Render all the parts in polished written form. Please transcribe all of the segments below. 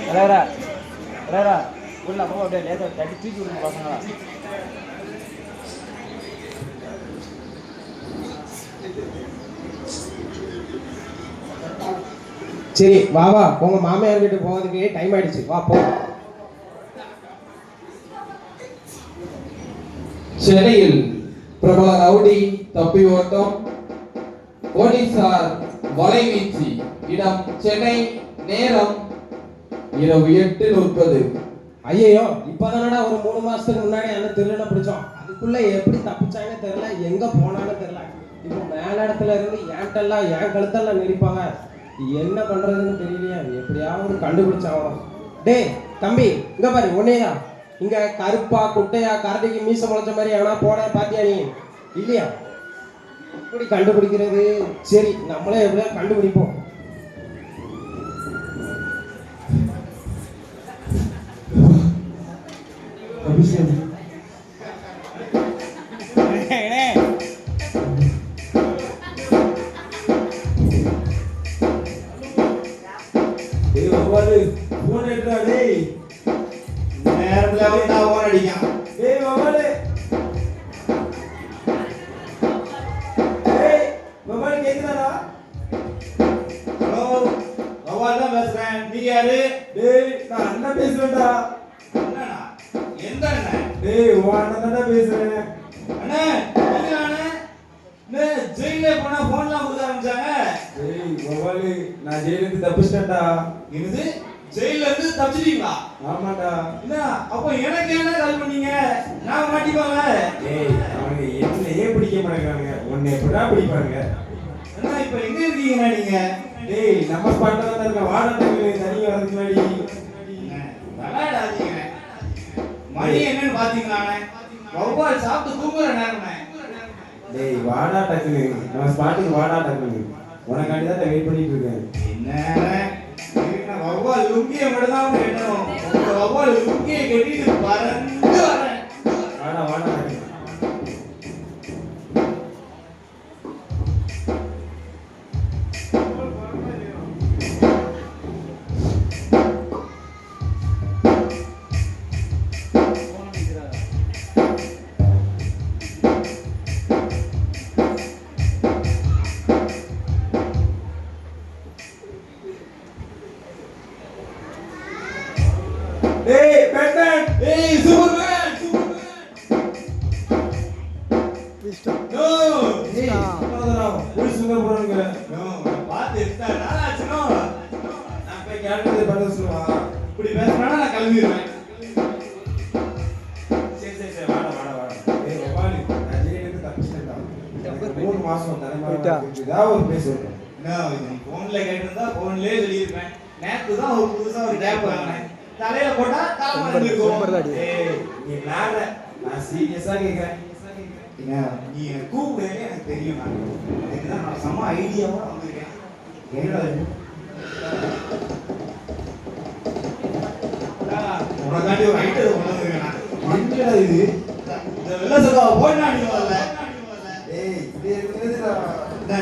தலைவரா தலைவரா உள்ள அப்போ அப்படியே லேசாக தட்டி தூக்கி விடுங்க பசங்களா. சரி வா வா உங்க மாமியார் வீட்டுக்கு போகிறதுக்கு டைம் ஆயிடுச்சு, வா போ. சென்னையில் பிரபல ரவுடி தப்பி ஓட்டம், போலீசார் வலைவீச்சு. இடம் சென்னை, நேரம் இரவு 8:30. ஐயோ இப்பதானடா ஒரு 3 மாசத்துக்கு முன்னாடி அந்த திருடனை பிடிச்சோம். அதுக்குள்ள எப்படி தப்பிச்சாங்கன்னு தெரியல, எங்க போனான்னு தெரியல. இப்போ மேல இடத்துல இருந்து ஏன்ட்டெல்லாம் என் கழுத்தெல்லாம் நெரிப்பாங்க. என்ன பண்றதுன்னு தெரியலையா, எப்படியாவது கண்டுபிடிச்சாகணும். டேய் தம்பி இங்க பாரு, உன்னையா இங்க கருப்பா குட்டையா கரடிக்கு மீச முளைச்ச மாதிரி எவனா போட பாத்தியா நீ? இல்லையா? எப்படி கண்டுபிடிக்கிறது? சரி நம்மளே எப்படியா கண்டுபிடிப்போம். நான் ஜெயிலுக்கு தப்பிச்சிட்டேன்டா. என்னது? ஜெயில இருந்து தப்பிச்சிட்டீங்களா? ஆமாடா. என்ன அப்ப எனக்கு என்ன கால் பண்ணீங்க? நான் மாட்டிப்பாங்க. ஏய் அவங்க என்னையே பிடிக்க மாட்டேங்கிறாங்க, உன்னை எப்படா பிடிப்பாங்க? அண்ணா இப்ப எங்க இருக்கீங்க நீங்க? டேய் நம்ம ஸ்பாட்ல தான் இருக்க, வாடகைக்கு தனியா வரதுக்கு முன்னாடி விளையாடாதீங்க. மணி என்னன்னு பாத்தீங்களாண்ணே? வௌவால் சாப்பிட்டு தூங்குற நேரம்ண்ணே. டேய் வாடா டக்குனு, நம்ம ஸ்பாட்டுக்கு வாடா டக்குனு. உனக்காண்டி தான் வெயிட் பண்ணிட்டு இருக்கேன். என்ன வௌவால் லுங்கியை மட்டும் தான் கட்டணும். உங்க வௌவால் லுங்கியை கட்டிட்டு பறந்து வரேன். வாடா வாடா டக்குனு. Hey, Batman! Hey, Superman! No! Hey, என்னடா போலீஸ் உங்க போறாங்க? No, பாத்து எடுத்தா நாளாச்சுனோ. நான் போய் கேட்டது பண்ண சொல்லுவா. இப்படி பேசுறா நான் கிளம்பிடுவேன். சரி வாடா வாடா வாடா. ஏய் வௌவால், நான் ஜெயிலுக்கு தப்பிச்சிட்டேன்டா. 3 மாசம் தலைமாறா இருக்குதா ஒரு பேசுறேன். நான் நீ போன்ல கேட்டிருந்தா போன்லயே சொல்லிருப்பேன். நேத்து தான் ஒரு புதுசா ஒரு டேப் வாங்குனேன். தலையில போட்டா தலை மறந்துக்கும். ஏய் நீ விளையாட, நான் சீரியஸா கேக்குறேன். நீ கூப்பிடுறே எனக்கு தெரியும். அதுக்குதான் நான் செம்ம ஐடியாவா வந்திருக்கேன். என்னடா இது? உனக்காண்டி ஒரு ஐடியா கொண்டு வந்திருக்கேன். என்னடா இது? இந்த வெள்ள சொல்ல போயினா நீ வரல. ஏய் இது இருக்குதுடா.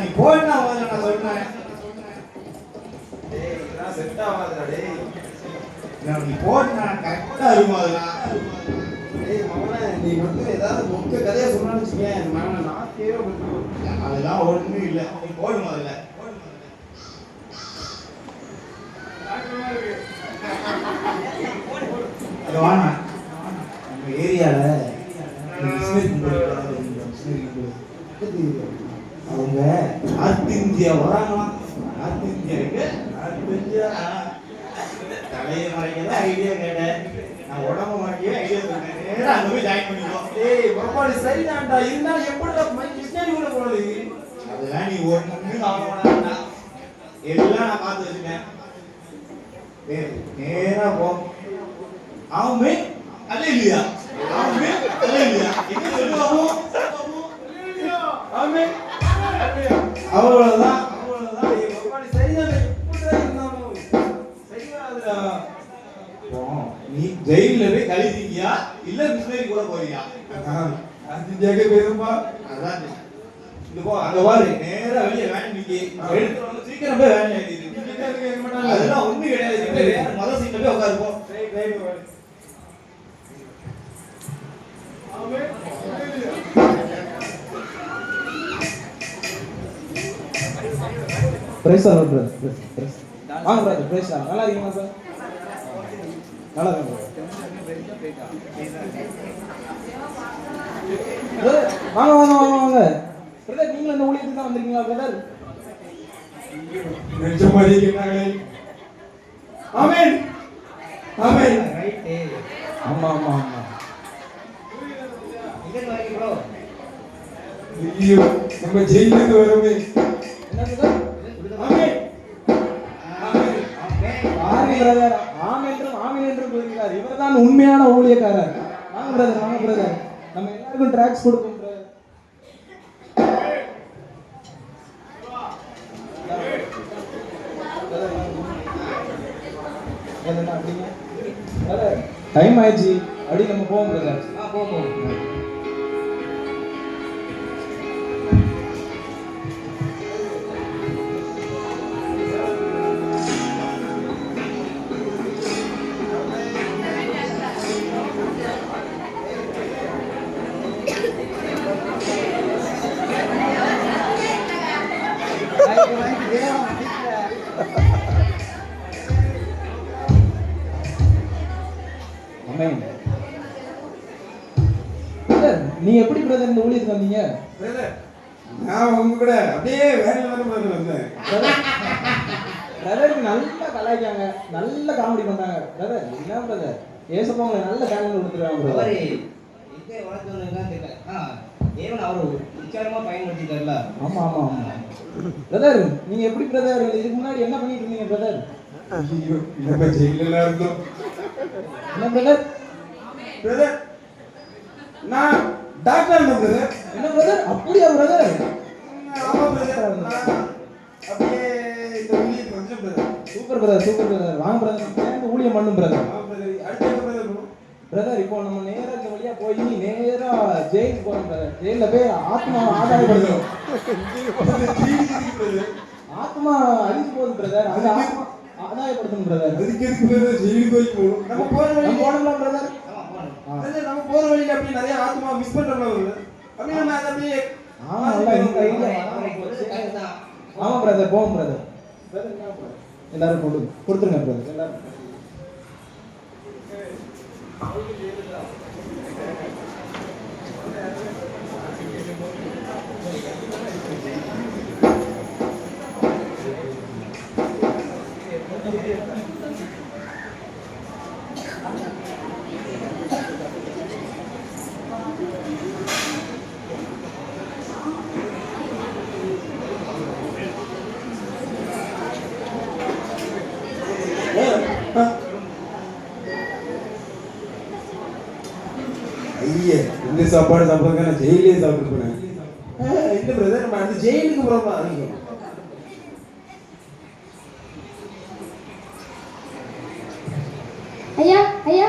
நீ போயினா வரல நான் சொல்றேன். ஏய் இதெல்லாம் செட் ஆகாதுடா டேய். நீ போயினா கரெக்டா இருக்கும் அதெல்லாம். ஏய் மவனே, நீ வந்து ஏதாவது முக்கிய கதையா சொன்னான்னு வச்சுக்கேன், மவனே நான் கேவே போட்டுருவேன். அதெல்லாம் ஒண்ணும் இல்ல. நீ போடு முதல்ல. அது வாங்க. நம்ம ஏரியால அவங்க நார்த் இந்தியா வராங்களாம். நார்த் இந்தியாவுக்கு தலையை மறைக்கதான் ஐடியா கேட்டேன். நான் உடம்பு மறைக்கவே ஐடியா சொன்னேன். நேரா அங்க போய் ஜாயின் பண்ணிக்குவோம். ஏய் வௌவால் சரிதான்டா, இருந்தாலும் எப்படிடா கிருஷ்ணாடி கூட போறது? அதெல்லாம் நீ ஒண்ணுமே ஆகணும்டா. எல்லாம் நான் பார்த்து வச்சுட்டேன். நேரா போ. ஆமே அல்ல இல்லையா? ஆமே அல்ல இல்லையா? என்ன சொல்லுவாமோ? ஆமே அவ்வளவுதான். ஏய் வௌவால் சரிதானே, எப்படிடா இருந்தாலும் சரி வராதுடா. நீ ஜெயில போய் கழித்தீங்க இல்ல மிஷினரி கூட போறியா? அது ஜெக பேரும்பா. அதான் இந்த போ அங்க பாரு, நேரா வெளிய வேன் நிக்கி. எடுத்து வந்து சீக்கிரம் போய் வேன் ஏறிடு. எதுக்கு இருக்க மாட்டாங்க. அதெல்லாம் ஒண்ணு கிடையாது. நீ போய் வேற மொத சீட்ல போய் உட்காருப்போ. பிரைஸ் ஆர் பிரதர். வாங்க பிரதர், பிரைஸ் ஆர். நல்லா இருக்கீங்களா சார்? நல்லா இருக்கேன் பிரதர். வாங்க வாங்க வாங்க வாங்க பிரதர். நீங்களும் இந்த ஊழியத்துக்கு தான் வந்திருக்கீங்களா பிரதர்? நிஜமாவே கேட்டாங்களே. ஆமென் ஆமென். ரைட். ஆமா ஆமா ஆமா. இங்க வரைக்கும் ப்ரோ. ஐயோ நம்ம ஜெயிலுக்கு வரவே. என்ன பிரதர்? ஆமென் ஆமென். ஆமென் பிரதர். ஆமென் என்று கூறுகிறார். இவர்தான் உண்மையான ஊழியக்காரர். வாங்க பிரதர், வாங்க பிரதர். நம்ம எல்லாருக்கும் ட்ராக்ஸ் கொடுப்போம் பிரதர். டைம் ஆயிடுச்சு. அப்படி நம்ம போவோம் பிரதர். போவோம். ஆமென். பிரதர், நீங்க எப்படி பிரதர் இந்த ஊழியத்துக்கு வந்தீங்க? பிரதர், நான் உங்க கூட அப்படியே வேற லெவல்ல வந்தேன். பிரதருக்கு நல்லா கலாய்க்காங்க, நல்ல காமெடி பண்றாங்க. பிரதர் என்ன பிரதர், ஏசப்பா உங்களுக்கு நல்ல டேலண்ட் கொடுத்துருக்காங்க பிரதர். அவரே இதே வளர்த்து வந்ததுதான் தெரியல. தேவன் அவர் உச்சாரமா பயன்படுத்திட்டார்ல. ஆமா ஆமா ஆமா. பிரதர் நீங்க எப்படி பிரதர் இதுக்கு முன்னாடி என்ன பண்ணிட்டு இருந்தீங்க பிரதர்? ஐயோ நம்ம ஜெயிலுல இருந்தோம். என்ன பிரதர்? பிரதர், நான் டாக்டர் இருந்தேன் பிரதர். என்ன பிரதர்? அப்படியா பிரதர்? ஆமா பிரதர். நான் அப்படியே இந்த ஊழியத்துக்கு வந்தேன் brother. Super brother, super brother. வாங்க பிரதர், சேர்ந்து ஊழியம் பண்ணும் பிரதர். ஆமா பிரதர். அடுத்து என்ன பிரதர் பண்ணும்? பிரதர் இப்போ நம்ம நேரா இந்த வழியா போய் நேரா ஜெயிலுக்கு போறோம் பிரதர். ஜெயில போய் ஆத்மாவை ஆதாயப்படுத்தணும். ஆத்மா அழிஞ்சு போகுது பிரதர். அந்த ஆத்மா ஆதாயப்படுத்தணும் பிரதர். அதுக்கு எதுக்கு பிரதர் ஜெயிலுக்கு போய் போகணும்? நம்ம போற வழி போனோம்ல பிரதர். பிரதர், நம்ம போற வழியில அப்படியே நிறைய ஆத்மா மிஸ் பண்றோம்ல பிரதர். அப்படியே நம்ம அதை அப்படியே ஆமா பிரதர், போவோம் பிரதர். எல்லாரும் கொடுத்துருங்க பிரதர். எல்லாரும் ஐயே, இந்த சாப்பாடு சாப்பிடுங்க, நான் ஜெயிலே சாப்பிட்டு போனேன். இல்ல பிரதர், நம்ம அந்த ஜெயிலுக்கு போறோமா? ஐயா ஐயா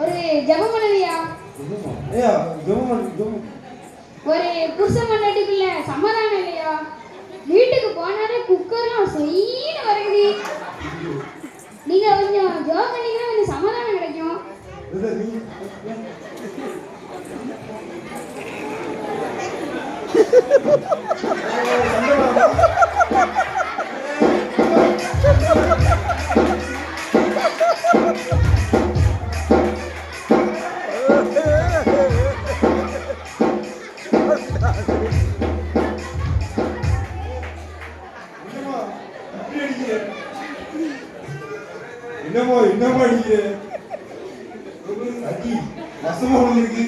ஒரு ஜெபம் பண்ணுங்கய்யா. ஐயா, ஜெபம். ஒரு புருஷன் மண்டாட்டிக்குள்ள சமாதானம் இல்லையா? வீட்டுக்கு போனாலே குக்கர்லாம் சொயின்னு வருது. நீங்க கொஞ்சம் ஜெபம் பண்ணீங்கன்னா கொஞ்சம் சமாதானம் கிடைக்கும். பிரதர், நீங்க என்னமா அடிக்கிற? அடி வசமா வந்துருக்கு.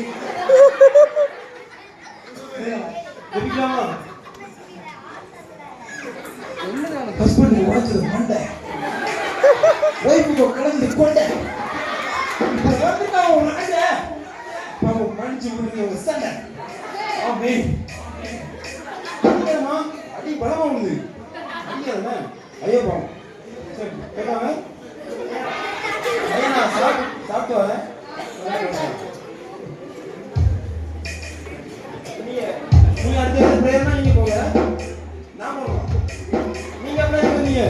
தெரியுமா? ஹஸ்பண்ட் உடைச்சது மண்டை, வைஃபுக்கு கலந்து கொண்டை. இப்போ வந்து நான் ஒரு ராஜா பாப்பா மன்னிச்சு விடுங்க ஒரு சண்டை. ஆமே அடிக்கமா அடி பலமா வந்து அடிக்காதே. ஐயோ பாவம். சரி கேட்டாங்க. ஐயா நான் சாப்பிட்டு வரேன். நீங்க அடுத்த பிரேயர்னா நீங்க போங்க, நான் போகலாம். நீங்க அப்படியே வந்தீங்க.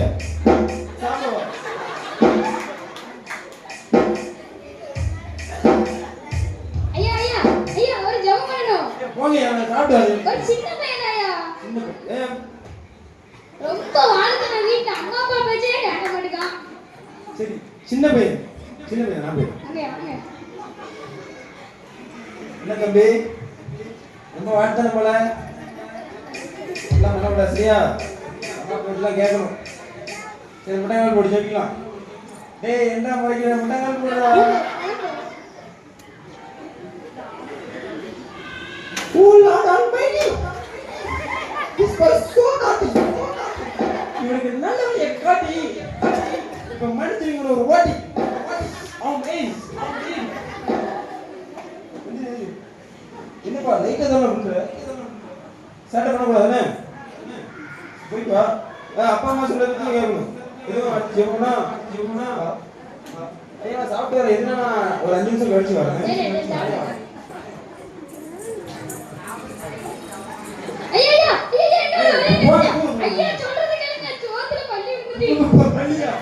சின்ன பையன் நான் போய் வாங்க வாங்க. என்ன தம்பி ரொம்ப வாழ்த்தான போல எல்லாம் பண்ணக்கூடாது சரியா அம்மா போயிட்டுலாம் கேட்கணும் சரி முட்டைக்கால் போட்டு ஜெயிக்கலாம் டேய் என்ன முறைக்கிற முட்டைக்கால் போடுறா இவனுக்கு நல்லவனைய காட்டி இப்ப மனுஷன் இவனை ஒரு ஓட்டி என்னப்பா லைட்டா தானே பண்ற சேட்டை பண்ணக்கூடாதுன்னு போயிட்டு வா அப்பா அம்மா சொல்றது கேட்கணும் எதுவும் ஜெபம்னா ஐயா சாப்பிட்டு வர எதுனா ஒரு 5 நிமிஷம் கழிச்சு வரேன் ஐயா ஐயா சொல்றது கேளுங்க சோத்துல பள்ளி ஊத்தி பள்ளியா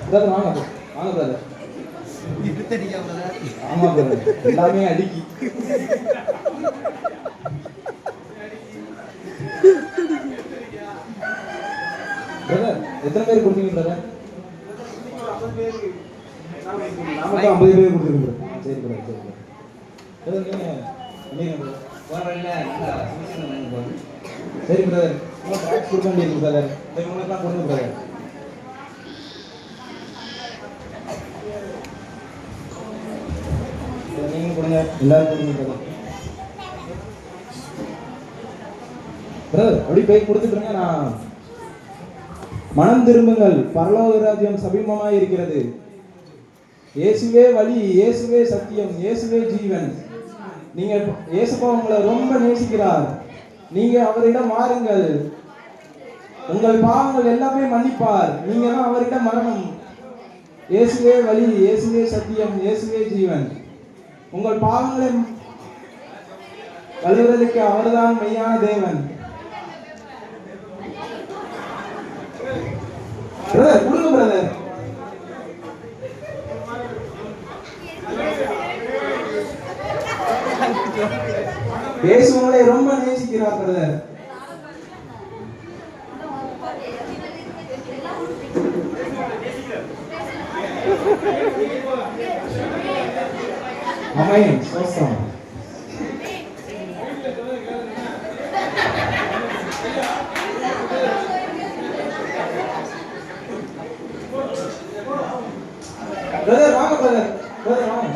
பிரதர் வாங்க பிரதர் ஆமா பிரதர் எல்லாமே அடிக்கி பிரதர் எத்தனை பேர் கொடுத்தீங்க பிரதர்? நமக்கு 50 பேர் கொடுத்துருக்கோம் சரி பிரதர் பிரதர் நீங்க சரி பிரதர் உங்களுக்கு டாக்ஸ் கொடுக்க வேண்டியிருக்கு பிரதர் உங்களுக்குலாம் கொடுங்க பிரதர் நீங்க கொடுங்க எல்லாரும் கொடுங்க பிரதர் அப்படி போய் கொடுத்துட்டுருங்க. நான் மனம் திரும்புங்கள் பரலோக ராஜ்யம் சமீபமாய் இருக்கிறது. இயேசுவே வழி, இயேசுவே சத்தியம், இயேசுவே ஜீவன். நீங்க இயேசுப்பா உங்களை ரொம்ப நேசிக்கிறார். நீங்க அவரிடம் மாறுங்கள், உங்கள் பாவங்கள் எல்லாமே மன்னிப்பார். நீங்க தான் அவரிடம் மரணம். இயேசுவே வழி, இயேசுவே சத்தியம், இயேசுவே ஜீவன். உங்கள் பாவங்களை கழுவுவதற்கு அவர்தான் மெய்யான தேவன். பிரதர் கொடுங்க பிரதர். இயேசு உங்களை ரொம்ப நேசிக்கிறார் பிரதர். ஆமென். ஸ்தோத்திரம். பிரதர் வாங்க பிரதர். பிரதர் வாங்க.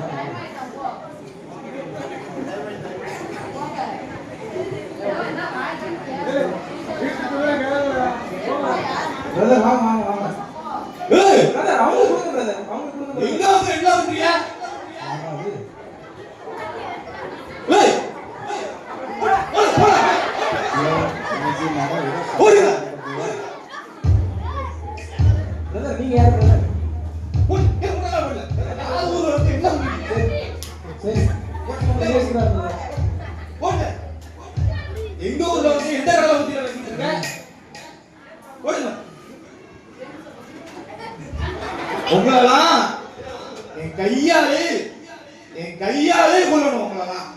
பிரதர் வாங்க வாங்க வாங்க. ஏய் பிரதர் அவங்க கொடுங்க பிரதர். அவங்க கொடுங்க. எங்க வந்து என்ன பண்றீங்க? ஏய் ஓடுங்க. பிரதர் நீங்க யார் பிரதர்? சரி எங்க ஊர்ல வந்து எந்த கடலை ஊத்தி வச்சிருக்க? உங்களெல்லாம் என் கையாலே கொல்லணும். உங்களெல்லாம்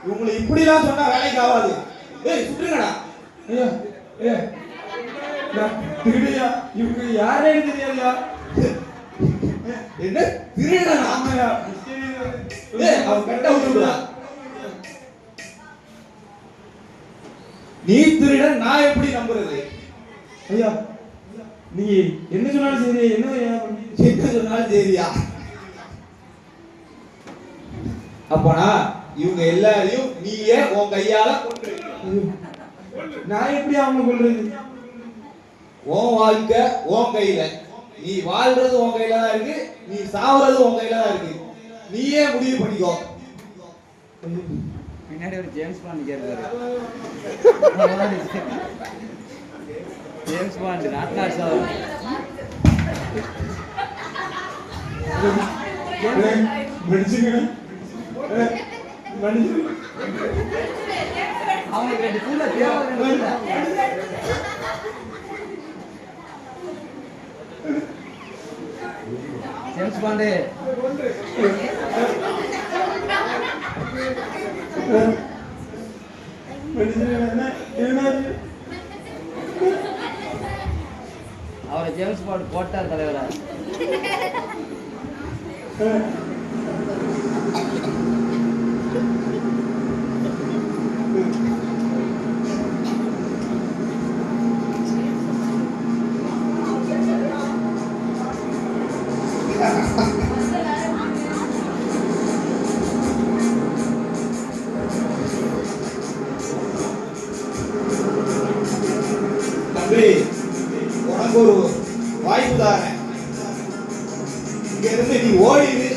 இவங்களை இப்படிலாம் சொன்னா வேலைக்கு ஆகாது. ஏய் சுட்டுங்கடா. ஐயா ஐயா நான் திருடியா இவங்க யாரே தெரியாதுயா என்ன திருடனா? ஆமாயா ஏய் அவன் கட்ட விட்டுடா. நீ திருடன் நான் எப்படி நம்புறது? ஐயா நீங்க என்ன சொன்னாலும் சரி என்ன சொன்னாலும் சரியா? அப்பனா இவங்க எல்லாரையும் நீயே உன் கையால கொன்று. நான் எப்படி அவங்க கொள்றது? உன் வாழ்க்கை உன் கையில. நீ வாழ்றது உன் கையில தான் இருக்கு, நீ சாவறது உன் கையில தான் இருக்கு. நீயே முடிவு பண்ணிக்கோ. பின்னாடி ஒரு ஜேம்ஸ் பாண்ட் கேட்கிறாரு. ஜேம்ஸ் பாண்ட் நாட்நாட் சார் மன்னிச்சுங்க மன்னிச்சு அவங்களுக்கு 2 புள்ள தேவை 2 புள்ள. ஜேம்ஸ் பாண்டு அவரை ஜேம்ஸ் பாண்ட் போட்டார் தலைவரா. தம்பி, உனக்கு ஒரு வாய்ப்பு தாரேன். இங்க இருந்து நீ ஓடிடு,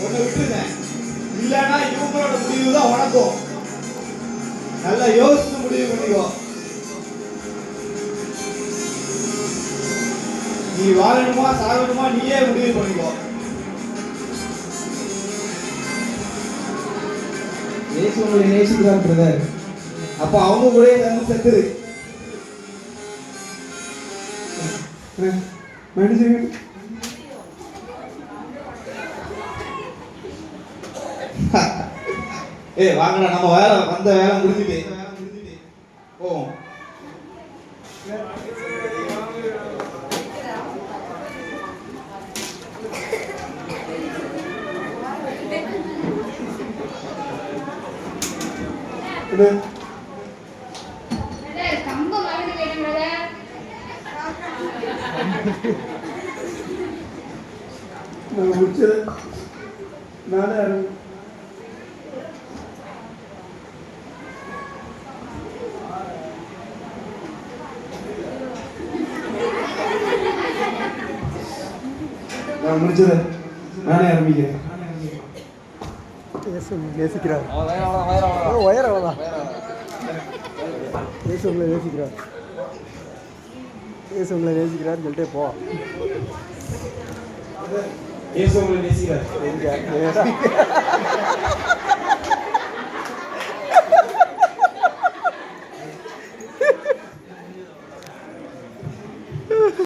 உன்னை விட்டுருந்தேன். இல்லைன்னா இவங்களோட முடிவு தான் உனக்கும். நல்லா யோசிச்சு முடிவு பண்ணிக்கோ. நீ வாழணுமா சாகணுமா நீயே முடிவு பண்ணிக்கோ. இயேசு உங்களை நேசிக்கிறார் பிரதர். அப்ப அவங்க கூட சேர்ந்து செத்துரு. மனுஷன் ஏய் வாங்கடா, நம்ம வேலை வந்த வேலை முடிஞ்சுட்டு போவோம். கம்பம் மறந்து போயிட்டேன் brother. நான் முடிச்சது நானே நான் முடிச்சது நானே ஆரம்பிக்கிறேன். நேசிக்கிறார் உயர அவ்வளோதான். இயேசு உங்களை நேசிக்கிறார், இயேசு உங்களை நேசிக்கிறார் சொல்லிட்டே போ. இயேசு உங்களை நேசிக்கிறார். எங்க